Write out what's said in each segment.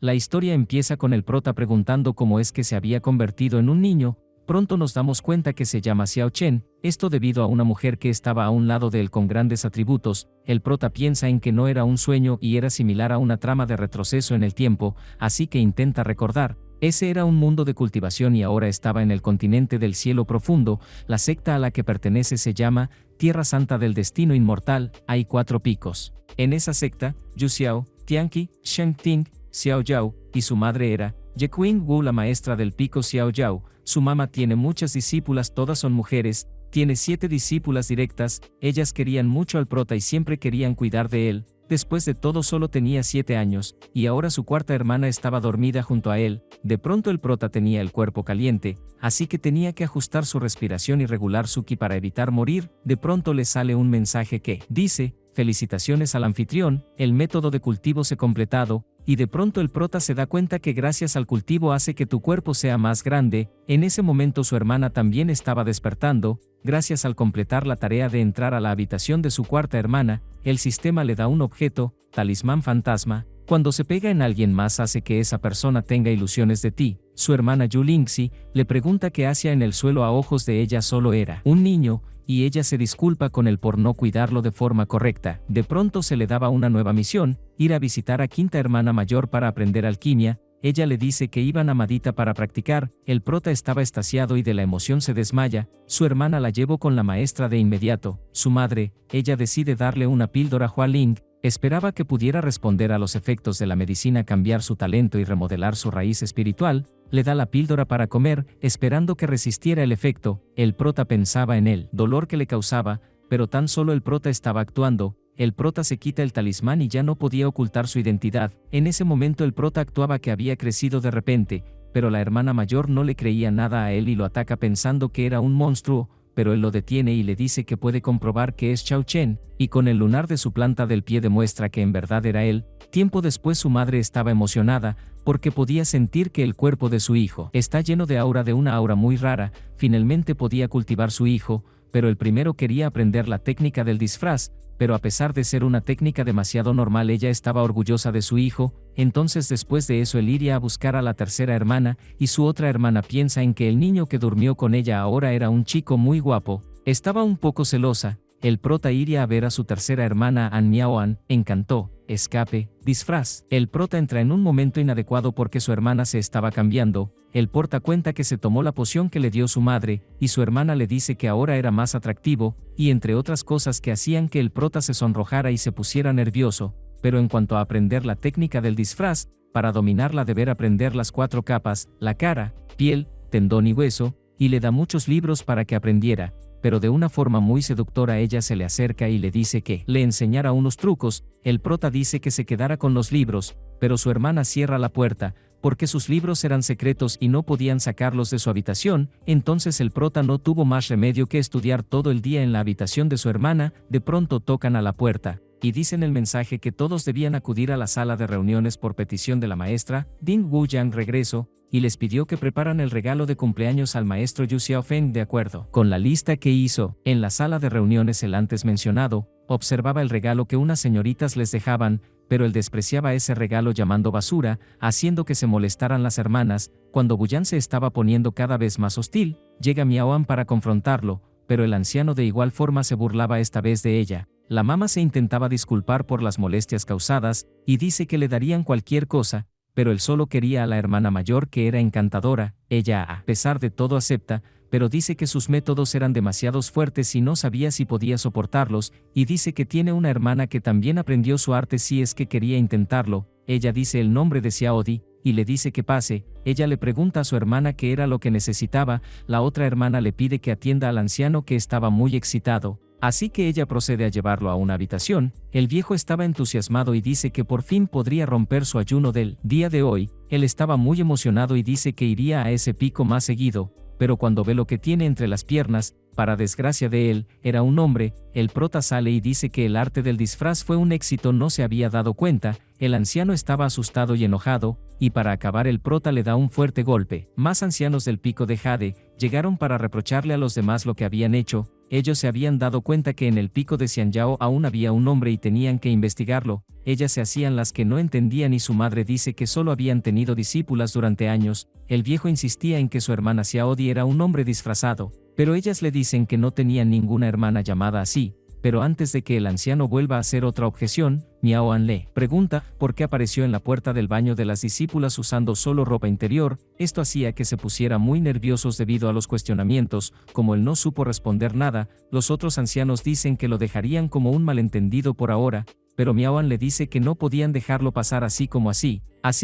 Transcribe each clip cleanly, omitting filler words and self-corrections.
La historia empieza con el prota preguntando cómo es que se había convertido en un niño. Pronto nos damos cuenta que se llama Xiao Chen, esto debido a una mujer que estaba a un lado de él con grandes atributos. El prota piensa en que no era un sueño y era similar a una trama de retroceso en el tiempo, así que intenta recordar. Ese era un mundo de cultivación y ahora estaba en el continente del cielo profundo. La secta a la que pertenece se llama Tierra Santa del Destino Inmortal. Hay 4 picos. En esa secta, Yu Xiao, Tianqi, Sheng Ting, Xiao Yao, y su madre era Yeqing Wu, la maestra del pico Xiao Yao. Su mamá tiene muchas discípulas, todas son mujeres, tiene 7 discípulas directas, ellas querían mucho al prota y siempre querían cuidar de él. Después de todo solo tenía 7 años, y ahora su cuarta hermana estaba dormida junto a él. De pronto el prota tenía el cuerpo caliente, así que tenía que ajustar su respiración y regular su ki para evitar morir. De pronto le sale un mensaje que dice: felicitaciones al anfitrión, el método de cultivo se ha completado. Y de pronto el prota se da cuenta que gracias al cultivo hace que tu cuerpo sea más grande. En ese momento su hermana también estaba despertando. Gracias al completar la tarea de entrar a la habitación de su cuarta hermana, el sistema le da un objeto, talismán fantasma. Cuando se pega en alguien más hace que esa persona tenga ilusiones de ti. Su hermana Yu Lingxi le pregunta qué hacía en el suelo. A ojos de ella solo era un niño, y ella se disculpa con él por no cuidarlo de forma correcta. De pronto se le daba una nueva misión, ir a visitar a quinta hermana mayor para aprender alquimia. Ella le dice que iban a Madita para practicar. El prota estaba extasiado y de la emoción se desmaya. Su hermana la llevó con la maestra de inmediato. Su madre, ella decide darle una píldora a Hualing. Esperaba que pudiera responder a los efectos de la medicina, cambiar su talento y remodelar su raíz espiritual. Le da la píldora para comer, esperando que resistiera el efecto. El prota pensaba en el dolor que le causaba, pero tan solo el prota estaba actuando. El prota se quita el talismán y ya no podía ocultar su identidad. En ese momento el prota actuaba que había crecido de repente, pero la hermana mayor no le creía nada a él y lo ataca pensando que era un monstruo, pero él lo detiene y le dice que puede comprobar que es Xiao Chen, y con el lunar de su planta del pie demuestra que en verdad era él. Tiempo después su madre estaba emocionada, porque podía sentir que el cuerpo de su hijo está lleno de aura, de una aura muy rara. Finalmente podía cultivar su hijo, pero el primero quería aprender la técnica del disfraz, pero a pesar de ser una técnica demasiado normal ella estaba orgullosa de su hijo. Entonces después de eso él iría a buscar a la tercera hermana, y su otra hermana piensa en que el niño que durmió con ella ahora era un chico muy guapo. Estaba un poco celosa. El prota iría a ver a su tercera hermana An Miaoan, encantó, escape, disfraz. El prota entra en un momento inadecuado porque su hermana se estaba cambiando. El prota cuenta que se tomó la poción que le dio su madre, y su hermana le dice que ahora era más atractivo, y entre otras cosas que hacían que el prota se sonrojara y se pusiera nervioso. Pero en cuanto a aprender la técnica del disfraz, para dominarla deber aprender las 4 capas, la cara, piel, tendón y hueso, y le da muchos libros para que aprendiera. Pero de una forma muy seductora ella se le acerca y le dice que le enseñara unos trucos. El prota dice que se quedara con los libros, pero su hermana cierra la puerta, porque sus libros eran secretos y no podían sacarlos de su habitación. Entonces el prota no tuvo más remedio que estudiar todo el día en la habitación de su hermana. De pronto tocan a la puerta, y dicen el mensaje que todos debían acudir a la sala de reuniones por petición de la maestra. Ding Wuyang regresó, y les pidió que preparan el regalo de cumpleaños al maestro Yu Xiaofeng de acuerdo con la lista que hizo. En la sala de reuniones el antes mencionado observaba el regalo que unas señoritas les dejaban, pero él despreciaba ese regalo llamando basura, haciendo que se molestaran las hermanas. Cuando Buyan se estaba poniendo cada vez más hostil, llega Miaoan para confrontarlo, pero el anciano de igual forma se burlaba esta vez de ella. La mamá se intentaba disculpar por las molestias causadas, y dice que le darían cualquier cosa, pero él solo quería a la hermana mayor que era encantadora. Ella a pesar de todo acepta, pero dice que sus métodos eran demasiado fuertes y no sabía si podía soportarlos, y dice que tiene una hermana que también aprendió su arte si es que quería intentarlo. Ella dice el nombre de Xiaodi, y le dice que pase. Ella le pregunta a su hermana qué era lo que necesitaba. La otra hermana le pide que atienda al anciano que estaba muy excitado. Así que ella procede a llevarlo a una habitación. El viejo estaba entusiasmado y dice que por fin podría romper su ayuno del día de hoy. Él estaba muy emocionado y dice que iría a ese pico más seguido, pero cuando ve lo que tiene entre las piernas, para desgracia de él, era un hombre. El prota sale y dice que el arte del disfraz fue un éxito, no se había dado cuenta. El anciano estaba asustado y enojado, y para acabar el prota le da un fuerte golpe. Más ancianos del pico de Jade llegaron para reprocharle a los demás lo que habían hecho, Ellos se habían dado cuenta que en el pico de Xianyao aún había un hombre y tenían que investigarlo. Ellas se hacían las que no entendían y su madre dice que solo habían tenido discípulas durante años. El viejo insistía en que su hermana Xiaodi era un hombre disfrazado, pero ellas le dicen que no tenían ninguna hermana llamada así. Pero antes de que el anciano vuelva a hacer otra objeción, Miao An le pregunta por qué apareció en la puerta del baño de las discípulas usando solo ropa interior. Esto hacía que se pusiera muy nerviosos debido a los cuestionamientos. Como él no supo responder nada, los otros ancianos dicen que lo dejarían como un malentendido por ahora, pero Miao An le dice que no podían dejarlo pasar así como así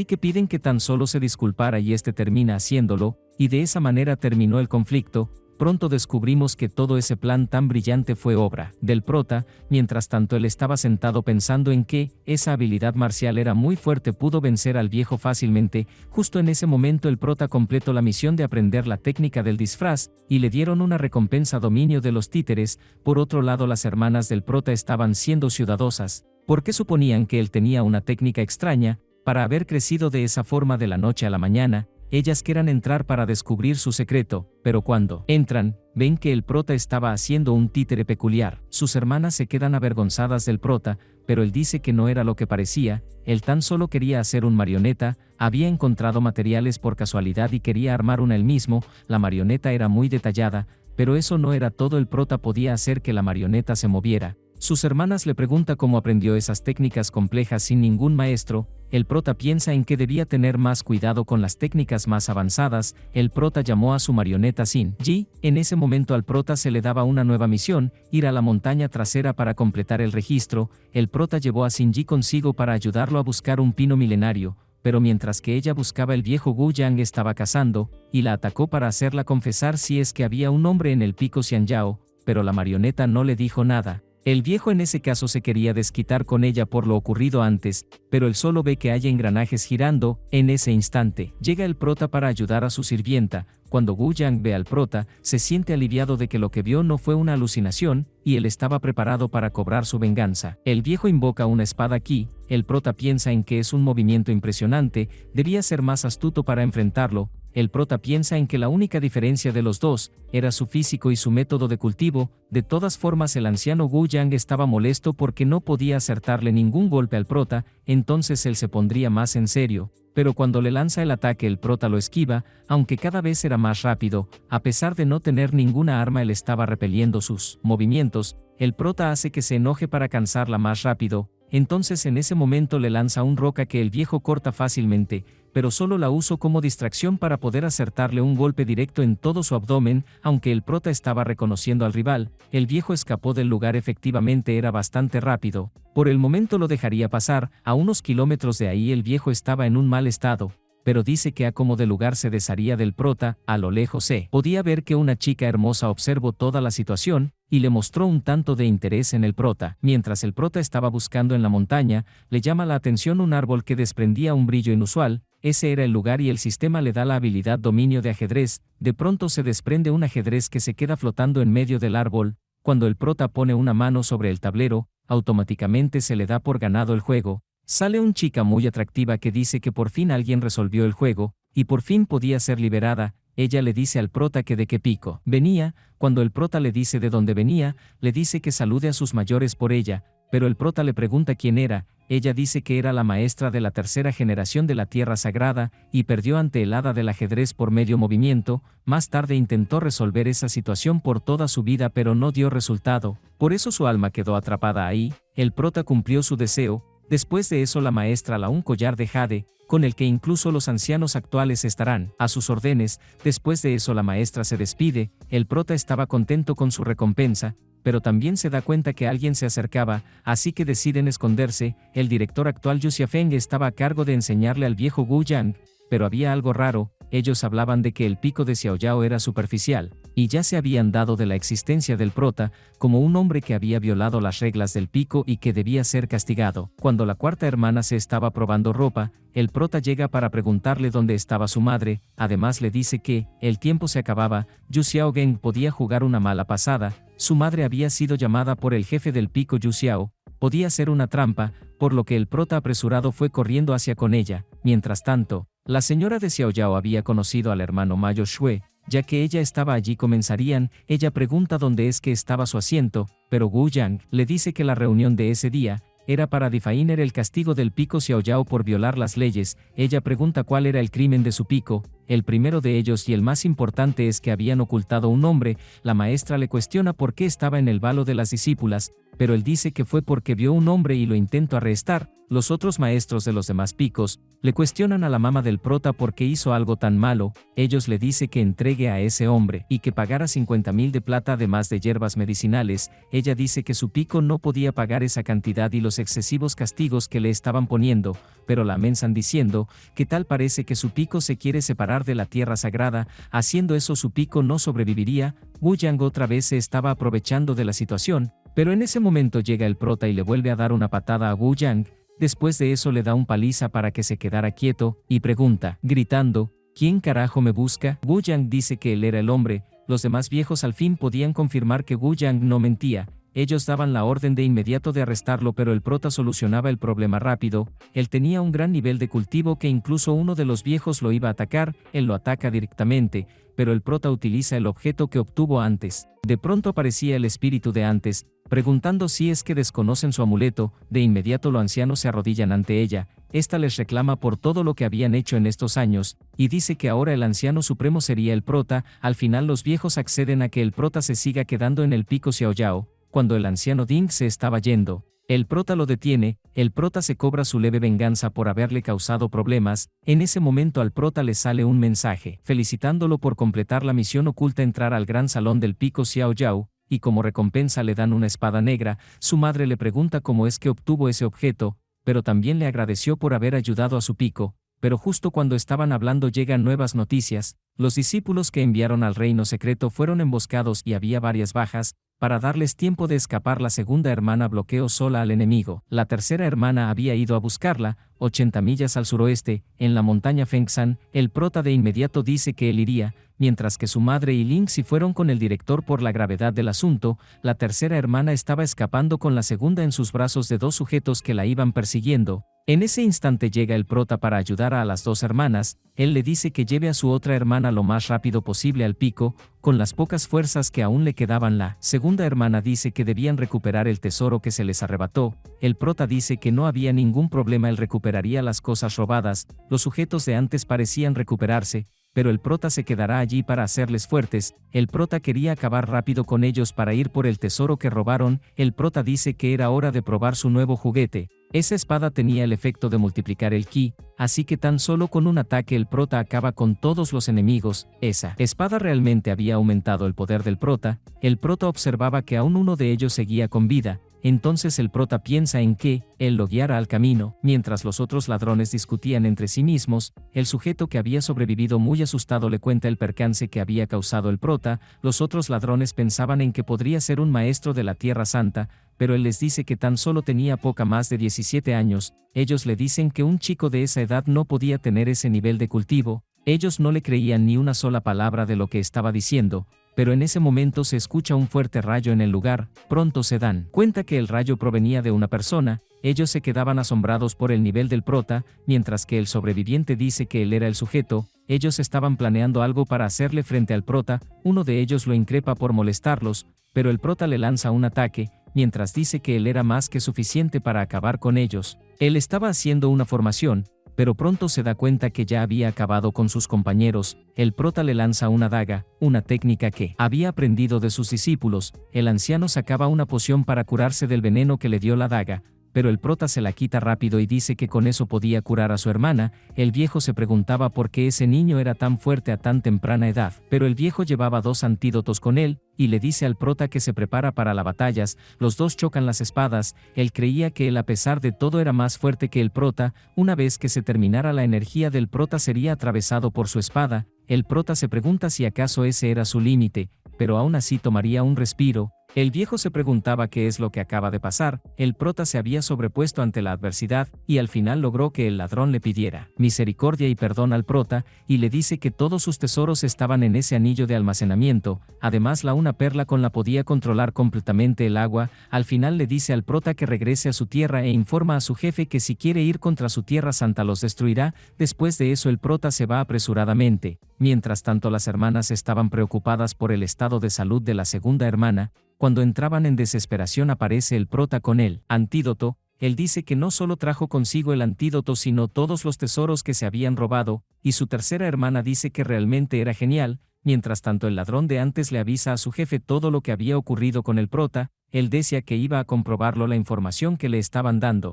que piden que tan solo se disculpara y este termina haciéndolo, y de esa manera terminó el conflicto. Pronto descubrimos que todo ese plan tan brillante fue obra del prota. Mientras tanto él estaba sentado pensando en que esa habilidad marcial era muy fuerte, pudo vencer al viejo fácilmente. Justo en ese momento el prota completó la misión de aprender la técnica del disfraz, y le dieron una recompensa: dominio de los títeres. Por otro lado, las hermanas del prota estaban siendo cuidadosas, porque suponían que él tenía una técnica extraña, para haber crecido de esa forma de la noche a la mañana. Ellas querían entrar para descubrir su secreto, pero cuando entran, ven que el prota estaba haciendo un títere peculiar. Sus hermanas se quedan avergonzadas del prota, pero él dice que no era lo que parecía. Él tan solo quería hacer un marioneta, había encontrado materiales por casualidad y quería armar una él mismo. La marioneta era muy detallada, pero eso no era todo. El prota podía hacer que la marioneta se moviera. Sus hermanas le preguntan cómo aprendió esas técnicas complejas sin ningún maestro. El prota piensa en que debía tener más cuidado con las técnicas más avanzadas. El prota llamó a su marioneta Sin Ji. En ese momento al prota se le daba una nueva misión: ir a la montaña trasera para completar el registro. El prota llevó a Sin Ji consigo para ayudarlo a buscar un pino milenario, pero mientras que ella buscaba, el viejo Gu Yang estaba cazando, y la atacó para hacerla confesar si es que había un hombre en el pico Xianyao, pero la marioneta no le dijo nada. El viejo en ese caso se quería desquitar con ella por lo ocurrido antes, pero él solo ve que hay engranajes girando. En ese instante, llega el prota para ayudar a su sirvienta. Cuando Gu Yang ve al prota, se siente aliviado de que lo que vio no fue una alucinación, y él estaba preparado para cobrar su venganza. El viejo invoca una espada aquí. El prota piensa en que es un movimiento impresionante, debía ser más astuto para enfrentarlo. El prota piensa en que la única diferencia de los dos era su físico y su método de cultivo. De todas formas, el anciano Gu Yang estaba molesto porque no podía acertarle ningún golpe al prota, entonces él se pondría más en serio. Pero cuando le lanza el ataque, el prota lo esquiva, aunque cada vez era más rápido. A pesar de no tener ninguna arma, él estaba repeliendo sus movimientos. El prota hace que se enoje para cansarla más rápido. Entonces en ese momento le lanza un roca que el viejo corta fácilmente, pero solo la usó como distracción para poder acertarle un golpe directo en todo su abdomen. Aunque el prota estaba reconociendo al rival, el viejo escapó del lugar. Efectivamente era bastante rápido. Por el momento lo dejaría pasar. A unos kilómetros de ahí el viejo estaba en un mal estado, pero dice que a como de lugar se desharía del prota. A lo lejos se podía ver que una chica hermosa observó toda la situación, y le mostró un tanto de interés en el prota. Mientras el prota estaba buscando en la montaña, le llama la atención un árbol que desprendía un brillo inusual. Ese era el lugar y el sistema le da la habilidad dominio de ajedrez. De pronto se desprende un ajedrez que se queda flotando en medio del árbol. Cuando el prota pone una mano sobre el tablero, automáticamente se le da por ganado el juego. Sale una chica muy atractiva que dice que por fin alguien resolvió el juego, y por fin podía ser liberada. Ella le dice al prota que de qué pico venía. Cuando el prota le dice de dónde venía, le dice que salude a sus mayores por ella, pero el prota le pregunta quién era. Ella dice que era la maestra de la tercera generación de la Tierra Sagrada, y perdió ante el hada del ajedrez por medio movimiento. Más tarde intentó resolver esa situación por toda su vida, pero no dio resultado. Por eso su alma quedó atrapada ahí. El prota cumplió su deseo. Después de eso la maestra le da un collar de jade, con el que incluso los ancianos actuales estarán a sus órdenes. Después de eso la maestra se despide. El prota estaba contento con su recompensa, pero también se da cuenta que alguien se acercaba, así que deciden esconderse. El director actual Yu Xiafeng estaba a cargo de enseñarle al viejo Gu Yang, pero había algo raro. Ellos hablaban de que el pico de Xiaoyao era superficial, y ya se habían dado de la existencia del prota como un hombre que había violado las reglas del pico y que debía ser castigado. Cuando la cuarta hermana se estaba probando ropa, el prota llega para preguntarle dónde estaba su madre. Además le dice que el tiempo se acababa. Yu Xiaogeng podía jugar una mala pasada. Su madre había sido llamada por el jefe del pico Yu Xiao. Podía ser una trampa, por lo que el prota apresurado fue corriendo hacia con ella. Mientras tanto, la señora de Xiaoyao había conocido al hermano Mayo Shui, ya que ella estaba allí comenzarían, ella pregunta dónde es que estaba su asiento, pero Wu Yang le dice que la reunión de ese día era para definir el castigo del pico Xiaoyao por violar las leyes. Ella pregunta cuál era el crimen de su pico. El primero de ellos y el más importante es que habían ocultado un hombre. La maestra le cuestiona por qué estaba en el balo de las discípulas, pero él dice que fue porque vio un hombre y lo intentó arrestar. Los otros maestros de los demás picos le cuestionan a la mamá del prota por qué hizo algo tan malo. Ellos le dice que entregue a ese hombre y que pagara 50,000 de plata además de hierbas medicinales. Ella dice que su pico no podía pagar esa cantidad y los excesivos castigos que le estaban poniendo, pero la amenazan diciendo que tal parece que su pico se quiere separar de la tierra sagrada, haciendo eso su pico no sobreviviría. Wu Yang otra vez se estaba aprovechando de la situación, pero en ese momento llega el prota y le vuelve a dar una patada a Wu Yang. Después de eso le da un paliza para que se quedara quieto, y pregunta, gritando, ¿quién carajo me busca? Wu Yang dice que él era el hombre. Los demás viejos al fin podían confirmar que Wu Yang no mentía. Ellos daban la orden de inmediato de arrestarlo, pero el prota solucionaba el problema rápido. Él tenía un gran nivel de cultivo que incluso uno de los viejos lo iba a atacar. Él lo ataca directamente, pero el prota utiliza el objeto que obtuvo antes. De pronto aparecía el espíritu de antes, preguntando si es que desconocen su amuleto. De inmediato los ancianos se arrodillan ante ella. Esta les reclama por todo lo que habían hecho en estos años, y dice que ahora el anciano supremo sería el prota. Al final los viejos acceden a que el prota se siga quedando en el pico Xiaoyao. Cuando el anciano Ding se estaba yendo, el prota lo detiene. El prota se cobra su leve venganza por haberle causado problemas. En ese momento al prota le sale un mensaje, felicitándolo por completar la misión oculta, entrar al gran salón del pico Xiaoyao, y como recompensa le dan una espada negra. Su madre le pregunta cómo es que obtuvo ese objeto, pero también le agradeció por haber ayudado a su pico. Pero justo cuando estaban hablando llegan nuevas noticias. Los discípulos que enviaron al reino secreto fueron emboscados y había varias bajas. Para darles tiempo de escapar, la segunda hermana bloqueó sola al enemigo. La tercera hermana había ido a buscarla, 80 millas al suroeste, en la montaña Fengshan. El prota de inmediato dice que él iría, mientras que su madre y Ling Si fueron con el director por la gravedad del asunto. La tercera hermana estaba escapando con la segunda en sus brazos de dos sujetos que la iban persiguiendo. En ese instante llega el prota para ayudar a las dos hermanas. Él le dice que lleve a su otra hermana lo más rápido posible al pico, con las pocas fuerzas que aún le quedaban. La segunda hermana dice que debían recuperar el tesoro que se les arrebató. El prota dice que no había ningún problema, él recuperaría las cosas robadas. Los sujetos de antes parecían recuperarse, pero el prota se quedará allí para hacerles fuertes. El prota quería acabar rápido con ellos para ir por el tesoro que robaron. El prota dice que era hora de probar su nuevo juguete. Esa espada tenía el efecto de multiplicar el ki, así que tan solo con un ataque el prota acaba con todos los enemigos. Esa espada realmente había aumentado el poder del prota. El prota observaba que aún uno de ellos seguía con vida. Entonces el prota piensa en que él lo guiara al camino. Mientras los otros ladrones discutían entre sí mismos, el sujeto que había sobrevivido muy asustado le cuenta el percance que había causado el prota. Los otros ladrones pensaban en que podría ser un maestro de la Tierra Santa, pero él les dice que tan solo tenía poca más de 17 años. Ellos le dicen que un chico de esa edad no podía tener ese nivel de cultivo. Ellos no le creían ni una sola palabra de lo que estaba diciendo. Pero en ese momento se escucha un fuerte rayo en el lugar. Pronto se dan cuenta que el rayo provenía de una persona. Ellos se quedaban asombrados por el nivel del prota, mientras que el sobreviviente dice que él era el sujeto. Ellos estaban planeando algo para hacerle frente al prota. Uno de ellos lo increpa por molestarlos, pero el prota le lanza un ataque, mientras dice que él era más que suficiente para acabar con ellos. Él estaba haciendo una formación, pero pronto se da cuenta que ya había acabado con sus compañeros. El prota le lanza una daga, una técnica que había aprendido de sus discípulos. El anciano sacaba una poción para curarse del veneno que le dio la daga, pero el prota se la quita rápido y dice que con eso podía curar a su hermana. El viejo se preguntaba por qué ese niño era tan fuerte a tan temprana edad, pero el viejo llevaba 2 antídotos con él, y le dice al prota que se prepara para las batallas. Los dos chocan las espadas. Él creía que él a pesar de todo era más fuerte que el prota. Una vez que se terminara la energía del prota sería atravesado por su espada. El prota se pregunta si acaso ese era su límite, pero aún así tomaría un respiro. El viejo se preguntaba qué es lo que acaba de pasar. El prota se había sobrepuesto ante la adversidad, y al final logró que el ladrón le pidiera misericordia y perdón al prota, y le dice que todos sus tesoros estaban en ese anillo de almacenamiento. Además una perla con la podía controlar completamente el agua. Al final le dice al prota que regrese a su tierra e informa a su jefe que si quiere ir contra su tierra santa los destruirá. Después de eso el prota se va apresuradamente. Mientras tanto las hermanas estaban preocupadas por el estado de salud de la segunda hermana. Cuando entraban en desesperación aparece el prota con el antídoto. Él dice que no solo trajo consigo el antídoto sino todos los tesoros que se habían robado, y su tercera hermana dice que realmente era genial. Mientras tanto el ladrón de antes le avisa a su jefe todo lo que había ocurrido con el prota. Él decía que iba a comprobarlo la información que le estaban dando.